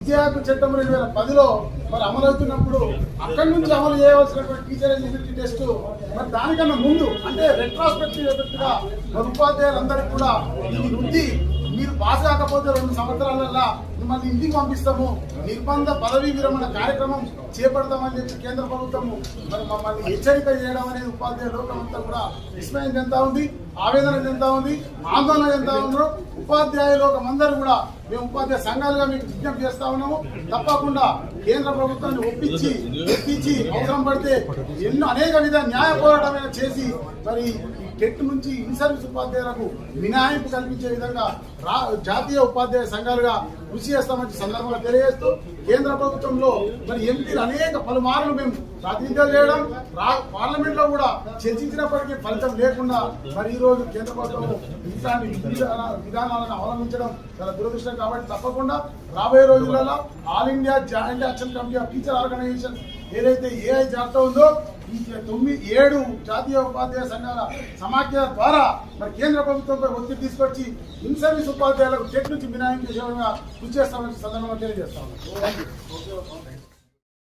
విద్యా హక్కు చట్టం 2010లో మరి అమలవుతున్నప్పుడు అక్కడి నుంచి అమలు చేయవలసినటువంటి టీచర్ ఎలిజిబిలిటీ టెస్ట్ మరి దానికన్నా ముందు అంటే రెట్రాస్పెక్టివ్ ఎఫెక్ట్ గా ఉపాధ్యాయులందరికీ కూడా ఇది ఉంది, మీరు పాస్ కాకపోతే 2 సంవత్సరాలలో మిమ్మల్ని ఇంటికి పంపిస్తాము, నిర్బంధ పదవీ విరమణ కార్యక్రమం చేపడతామని చెప్పి కేంద్ర ప్రభుత్వము మరి మమ్మల్ని హెచ్చరిక చేయడం అనేది ఉపాధ్యాయ లోకం అంతా కూడా విస్మయం చెందుతా ఉంది, ఆవేదన చెందుతా ఉంది, ఆందోళన చెందుతా ఉన్నారు. ఉపాధ్యాయ లోకం అందరూ కూడా మేము ఉపాధ్యాయ సంఘాలుగా మీకు విజ్ఞప్తి చేస్తా ఉన్నాము. తప్పకుండా కేంద్ర ప్రభుత్వాన్ని ఒప్పించి అవసరం పడితే అనేక విధ న్యాయ పోరాటమైన చేసి మరి టెట్ నుంచి ఇన్ సర్వీస్ ఉపాధ్యాయులకు మినహాయింపు కల్పించే విధంగా జాతీయ ఉపాధ్యాయ సంఘాలుగా కృషి చేస్తామని సందర్భంగా తెలియజేస్తూ కేంద్ర ప్రభుత్వంలో మరి ఎంపీలు అనేక పలుమార్లు మేము ప్రాతినిధ్యాలు చేయడం పార్లమెంట్ లో కూడా చర్చించినప్పటికీ ఫలితం లేకుండా మరి ఈ రోజు కేంద్ర ప్రభుత్వం ఇట్లాంటి విధానాలను అవలంబించడం చాలా దురదృష్టం. కాబట్టి తప్పకుండా రాబోయే రోజులలో all India joint action committee of teacher organization ఏదైతే ఏఐ జాబితా ఉందో ఈ 7 జాతీయ ఉపాధ్యాయ సంఘాల సమాఖ్య ద్వారా మరి కేంద్ర ప్రభుత్వంపై ఒత్తిడి తీసుకొచ్చి ఇన్ సర్వీస్ ఉపాధ్యాయులకు టెట్ నుంచి మినహాయింపు చేసే విధంగా కృషి చేస్తామని సందర్భంగా తెలియజేస్తాము.